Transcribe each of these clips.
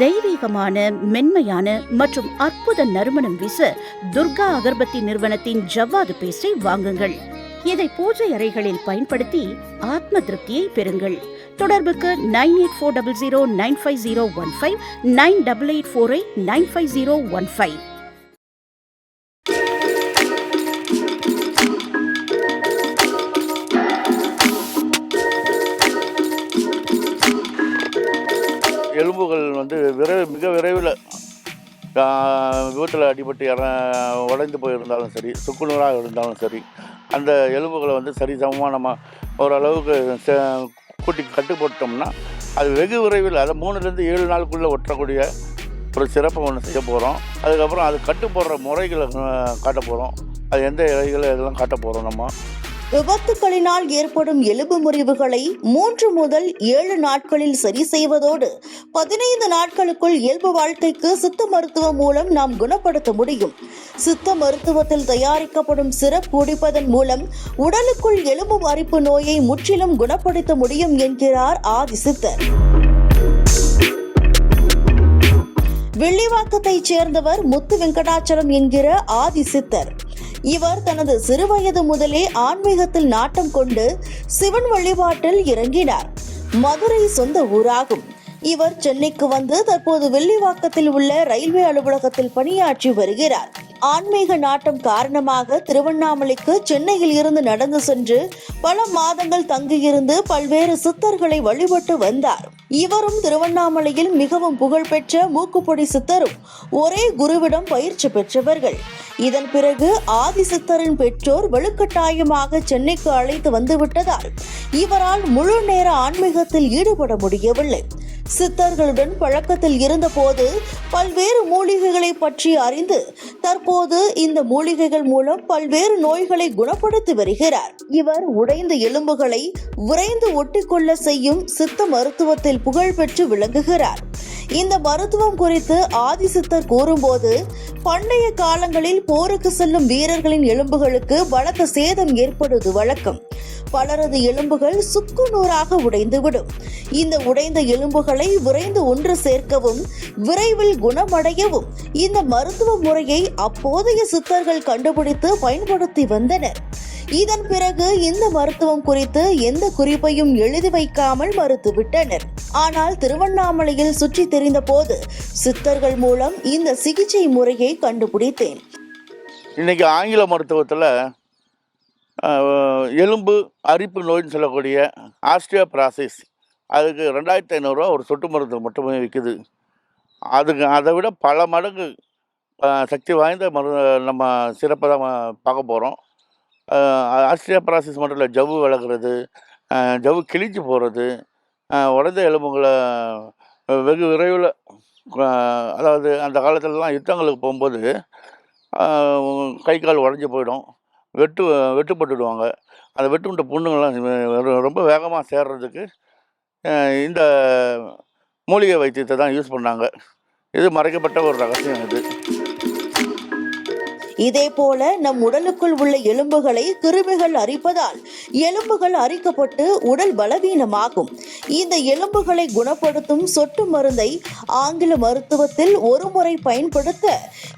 தெய்வீகமான, மென்மையான மற்றும் அற்புத நறுமணம் வீச துர்கா அகர்பத்தி நிறுவனத்தின் ஜவ்வாது பேஸ்டை வாங்குங்கள். இதை பூஜை அறைகளில் பயன்படுத்தி ஆத்ம திருப்தியை பெறுங்கள். தொடர்புக்கு 9840095015, 9884895015. எலும்புகள் வந்து மிக விரைவில் விபத்தில் அடிபட்டு உடைந்து போயிருந்தாலும் சரி, சுக்குநூறாக இருந்தாலும் சரி, அந்த எலும்புகளை வந்து சரிசமமாக நம்ம ஓரளவுக்கு கூட்டி கட்டு போட்டோம்னா அது வெகு விரைவில், அதை 3லேருந்து 7 நாளுக்குள்ளே ஒட்டக்கூடிய ஒரு சிறப்பை ஒன்று செய்ய போகிறோம். அதுக்கப்புறம் அது கட்டு போடுற முறைகளை காட்ட போகிறோம். அது எந்த இலைகளை இதெல்லாம் காட்ட போகிறோம். நம்ம விபத்துக்களினால் ஏற்படும் எலும்பு முறிவுகளை 3 முதல் 7 நாட்களில் சரி செய்வதோடு 15 நாட்களுக்குள் இயல்பு வாழ்க்கைக்கு சித்த மருத்துவம் மூலம் நாம் குணப்படுத்த முடியும். சித்த மருத்துவத்தில் தயாரிக்கப்படும் சிரப் குடிப்பதன் மூலம் உடலுக்குள் எலும்பு அரிப்பு நோயை முற்றிலும் குணப்படுத்த முடியும் என்கிறார் ஆதிசித்தர். வெள்ளிவாக்கத்தைச் சேர்ந்தவர் முத்து வெங்கடாச்சலம் என்கிற ஆதிசித்தர். இவர் தனது சிறுவயது முதலே ஆன்மீகத்தில் நாட்டம் கொண்டு சிவன் வழிபாட்டில் இறங்கினார். மதுரை சொந்த ஊராகும். இவர் சென்னைக்கு வந்து தற்போது வெள்ளிவாக்கத்தில் உள்ள ரயில்வே அலுவலகத்தில் பணியாற்றி வருகிறார். ஆன்மீக நாட்டம் காரணமாக திருவண்ணாமலைக்கு சென்னையில் இருந்து நடந்து சென்று பல மாதங்கள் தங்கியிருந்து பல்வேறு சித்தர்களை வழிபட்டு வந்தார். இவரும் திருவண்ணாமலையில் மிகவும் புகழ்பெற்ற மூக்குப்பொடி சித்தரும் ஒரே குருவிடம் பயிற்சி பெற்றவர்கள். இதன் பிறகு ஆதிசித்தரின் பெற்றோர் வலுக்கட்டாயமாக சென்னைக்கு அழைத்து வந்துவிட்டதால் இவரால் முழு நேர ஆன்மீகத்தில் ஈடுபட முடியவில்லை. சித்தர்களுடன் பழக்கத்தில் இருந்த போது பல்வேறு மூலிகைகளை பற்றி அறிந்து தற்போது இந்த மூலிகைகள் மூலம் பல்வேறு நோய்களை குணப்படுத்தி வருகிறார். இவர் உடைந்த எலும்புகளை விரைந்து ஒட்டிக்கொள்ள செய்யும் சித்த மருத்துவத்தில் புகழ்பெற்று விளங்குகிறார். இந்த மருத்துவம் குறித்து ஆதிசித்தர் கூறும்போது, பண்டைய காலங்களில் போருக்கு செல்லும் வீரர்களின் எலும்புகளுக்கு பலத்த சேதம் ஏற்படுவது வழக்கம். பலரது எலும்புகள் சுக்கு நூறாக உடைந்துவிடும். இந்த உடைந்த எலும்புகளை விரைந்து ஒன்று சேர்க்கவும் விரைவில் குணமடையவும் இந்த மருத்துவ முறையை அப்போதைய சித்தர்கள் கண்டுபிடித்து பயன்படுத்தி வந்தனர். இதன் பிறகு இந்த மருத்துவம் குறித்து எந்த குறிப்பையும் எழுதி வைக்காமல் மறுத்துவிட்டனர். ஆனால் திருவண்ணாமலையில் சுற்றி தெரிந்த போது சித்தர்கள் மூலம் இந்த சிகிச்சை முறையை கண்டுபிடித்தேன். இன்னைக்கு ஆங்கில மருத்துவத்தில் எலும்பு அரிப்பு நோய்னு சொல்லக்கூடிய ஆஸ்டியோபராசிஸ், அதுக்கு 2500 ஒரு சொட்டு மருந்து மட்டுமே விற்குது. அதை விட பல மடங்கு சக்தி வாய்ந்த நம்ம சிறப்பை தான் பார்க்க போகிறோம். ஆஸ்டியோபராசிஸ் மட்டும் இல்லை, ஜவ்வு விலகிறது, ஜவ்வு கிழிஞ்சு போகிறது, உடைந்த எலும்புகளை வெகு விரைவில், அதாவது அந்த காலத்துலலாம் யுத்தங்களுக்கு போகும்போது கை கால் உடஞ்சி போயிடும், வெட்டுப்பட்டுடுவாங்க. அந்த வெட்டுண்ட புண்ணுங்கள்லாம் ரொம்ப வேகமாக சேர்றதுக்கு இந்த மூலிகை வைத்தியத்தை தான் யூஸ் பண்ணாங்க. இது மறைக்கப்பட்ட ஒரு ரகசியம். இதே போல நம் உடலுக்குள் உள்ள எலும்புகளை கிருமிகள் அரிப்பதால் எலும்புகள் அரிக்கப்பட்டு உடல் பலவீனமாகும். இந்த எலும்புகளை குணப்படுத்தும் சொட்டு மருந்தை ஆங்கில மருத்துவத்தில் ஒரு முறை பயன்படுத்த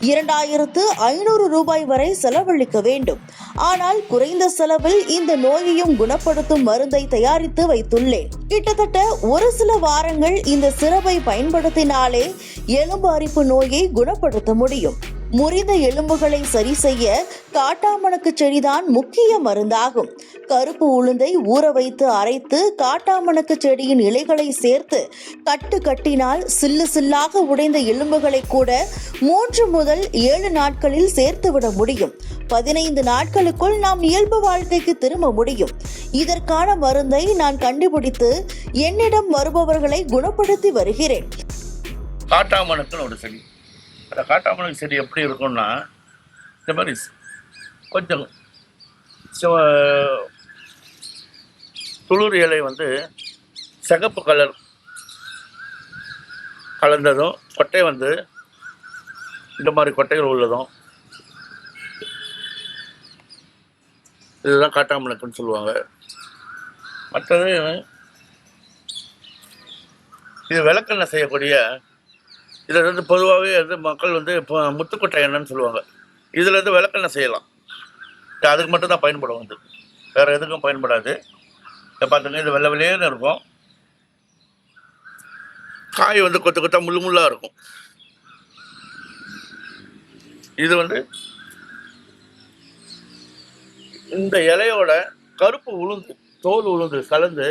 2500 ரூபாய் வரை செலவழிக்க வேண்டும். ஆனால் குறைந்த செலவில் இந்த நோயையும் குணப்படுத்தும் மருந்தை தயாரித்து வைத்துள்ளேன். கிட்டத்தட்ட ஒரு சில வாரங்கள் இந்த சிரப்பை பயன்படுத்தினாலே எலும்பு அரிப்பு நோயை குணப்படுத்த முடியும். முறிந்த எலும்புகளை சரி செய்ய காட்டாமணக்கு செடிதான் முக்கிய மருந்தாகும். கருப்பு உளுந்தை ஊற வைத்து அரைத்து காட்டாமணக்கு செடியின் இலைகளை சேர்த்து கட்டினால் சில்லு சில்லாக உடைந்த எலும்புகளை கூட 3 முதல் 7 நாட்களில் சேர்த்துவிட முடியும். 15 நாட்களுக்குள் நாம் இயல்பு வாழ்க்கைக்கு திரும்ப முடியும். இதற்கான மருந்தை நான் கண்டுபிடித்து என்னிடம் வருபவர்களை குணப்படுத்தி வருகிறேன். காட்டாமணக்குன்னு ஒரு செடி, அந்த காட்டாமணக்கு செடி எப்படி இருக்கும்னா, இந்த மாதிரி கொஞ்சம் துளிர் இலை வந்து சிகப்பு கலர் கலந்ததும், கொட்டை வந்து இந்த மாதிரி கொட்டைகள் உள்ளதும், இதுதான் காட்டாமணக்குன்னு சொல்லுவாங்க. மற்றது இது விளக்கெண்ணெய் செய்யக்கூடிய இதை வந்து பொதுவாகவே வந்து மக்கள் வந்து இப்போ முத்துக்கொட்டை எண்ணெய்னு சொல்லுவாங்க. இதில் வந்து விளக்கெண்ணெய் செய்யலாம். அதுக்கு மட்டும்தான் பயன்படும் வந்து, வேறு எதுக்கும் பயன்படாது. இதை பார்த்துங்க, இது வெள்ளை வெளியேன்னு இருக்கும். காய் வந்து கொத்து கொத்தா முள்ளு முள்ளாக இருக்கும். இது வந்து இந்த இலையோட கருப்பு உளுந்து, தோல் உளுந்து கலந்து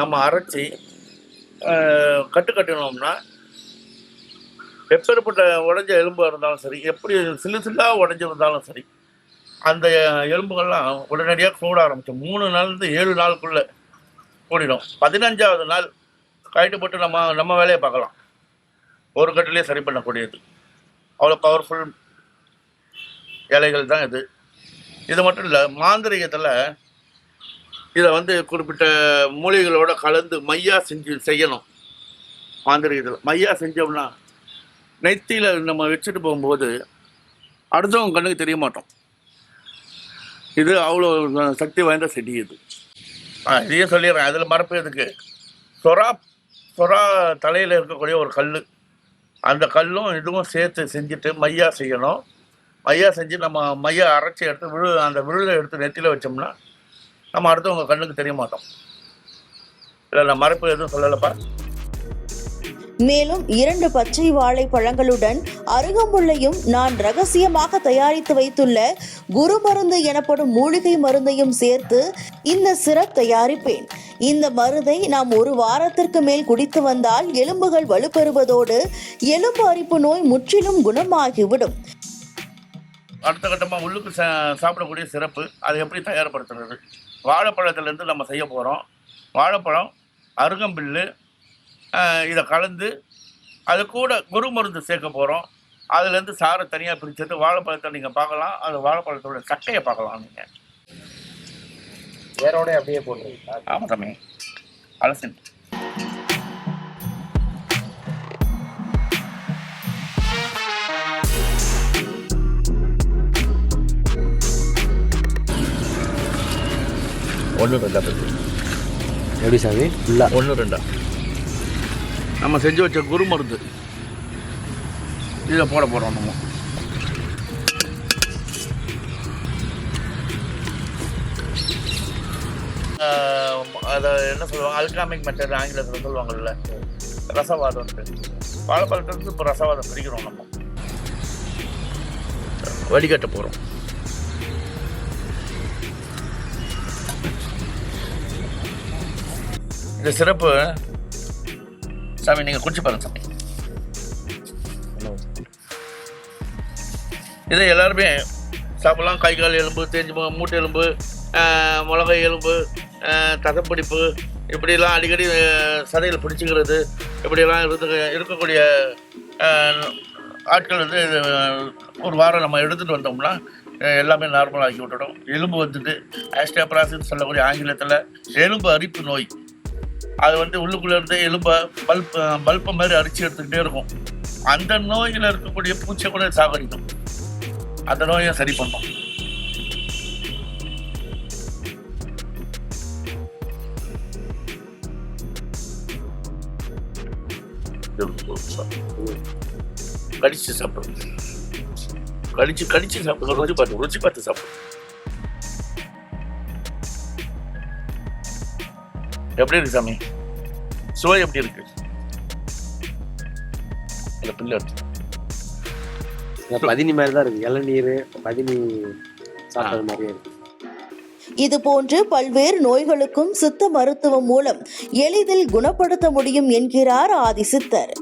நம்ம அரைச்சி கட்டினோம்னா எப்பேற்பட்ட உடஞ்ச எலும்பாக இருந்தாலும் சரி, எப்படி சில்லாக உடஞ்சிருந்தாலும் சரி, அந்த எலும்புகள்லாம் உடனடியாக கூட ஆரம்பிச்சோம். 3 நாள்லேருந்து 7 நாளுக்குள்ளே கூடிடும். 15ஆவது நாள் கைட்டு போட்டு நம்ம வேலையை பார்க்கலாம். ஒரு கட்டிலே சரி பண்ணக்கூடியது. அவ்வளோ பவர்ஃபுல் இலைகள் தான் இது. இது மட்டும் இல்லை, மாந்திரிகத்தில் இதை வந்து குறிப்பிட்ட மூலிகளோட கலந்து மையா செய்யணும். மாந்திரிகத்தில் மையா செஞ்சோம்னா நெத்தியில் நம்ம வச்சுட்டு போகும்போது அடுத்தவங்க கண்ணுக்கு தெரிய மாட்டோம். இது அவ்வளோ சக்தி வாய்ந்த செடி இது. இதையே சொல்லிடுறேன், அதில் மரப்பு எதுக்கு, சொரா தலையில் இருக்கக்கூடிய ஒரு கல், அந்த கல்லும் இதுவும் சேர்த்து செஞ்சுட்டு மையா செய்யணும். மையா செஞ்சு நம்ம மையா அரைச்சி எடுத்து அந்த விழுதை எடுத்து நெத்தியில் வச்சோம்னா நம்ம அடுத்தவங்க கண்ணுக்கு தெரிய மாட்டோம். இல்லை, நான் மரப்பு எதுவும் சொல்லலைப்பா. மேலும் 2 பச்சை வாழைப்பழங்களுடன் அருகம்புல்லையும் நான் ரகசியமாக தயாரித்து வைத்துள்ள குரு மருந்து எனப்படும் மூலிகை மருந்தையும் சேர்த்து இந்த சிரப் தயாரிப்பேன். இந்த மருந்தை நாம் 1 வாரத்திற்கு மேல் குடித்து வந்தால் எலும்புகள் வலுப்பெறுவதோடு எலும்பு அரிப்பு நோய் முற்றிலும் குணமாகிவிடும். அடுத்த கட்டமாக உள்ளுக்கு சாப்பிடக்கூடிய சிறப்பு, அதை எப்படி தயார்படுத்துறது? வாழைப்பழத்துலேருந்து நம்ம செய்ய போகிறோம். வாழைப்பழம், அருகம்பில்லு, இதை கலந்து அது கூட குரு மருந்து சேர்க்க போகிறோம். அதுலேருந்து சாரை தனியாக பிரிச்சுட்டு வாழைப்பழத்தை நீங்கள் பார்க்கலாம். அது வாழைப்பழத்தோட சட்டையை பார்க்கலாம். நீங்கள் வேறோட அப்படியே போட்டுருக்கீங்களா? ஆமாம் தம்பி, அலசி ஒன்று 2 எப்படி சாமி? ஃபுல்லாக 1 2 நம்ம செஞ்சு வச்ச குரு மருந்து இதை போட போகிறோம். நம்ம அதை என்ன சொல்லுவாங்க, அல்காமிக் மெத்தட் ஆங்கிலத்தில் சொல்லுவாங்கல்ல, ரசவாதம்ட்டு. வாழைப்பழத்துலேருந்து இப்போ ரசவாதம் பிரிக்கிறோம். நம்ம வடிகட்ட போகிறோம். இந்த சிறப்பு சாமி நீங்கள் குடிச்சு பாருங்க சாமி. இதை எல்லாருமே சாப்பிட்லாம். கை கால் எலும்பு தேஞ்சு, மூட்டை எலும்பு, மிளகை எலும்பு, தசப்பிடிப்பு, இப்படிலாம் அடிக்கடி சதையில் பிடிச்சிக்கிறது, இப்படியெல்லாம் இருக்கக்கூடிய ஆட்கள் வந்து 1 வாரம் நம்ம எடுத்துகிட்டு வந்தோம்னா எல்லாமே நார்மலாக ஆக்கி விட்டுடும். எலும்பு வந்துட்டு ஆஸ்டியோபரோசிஸ் சொல்லக்கூடிய ஆங்கிலத்தில் எலும்பு அரிப்பு நோய், அது வந்து உள்ளுக்குள்ளே இருந்து எலும்பை பல்பை மாதிரி அரிச்சு எடுத்துக்கிட்டே இருக்கும். அந்த நோயில் இருக்கக்கூடிய பூச்சை கூட சாகடிக்கும். அந்த நோயை சரி பண்ணும். கடிச்சு சாப்பிடும், கடிச்சு சாப்பிடுங்க. ருச்சி பார்த்து சாப்பிடும். எப்படி இருக்கு சாமி? சுவை எப்படி இருக்கு? இந்த பிள்ளை எடுத்து பதினி மாதிரி தான் இருக்கு. இளநீர் பதினி சாப்பிட்றது மாதிரியே இருக்கு. இது போன்று பல்வேறு நோய்களுக்கும் சித்த மருத்துவம் மூலம் எளிதில் குணப்படுத்த முடியும் என்கிறார் ஆதிசித்தர்.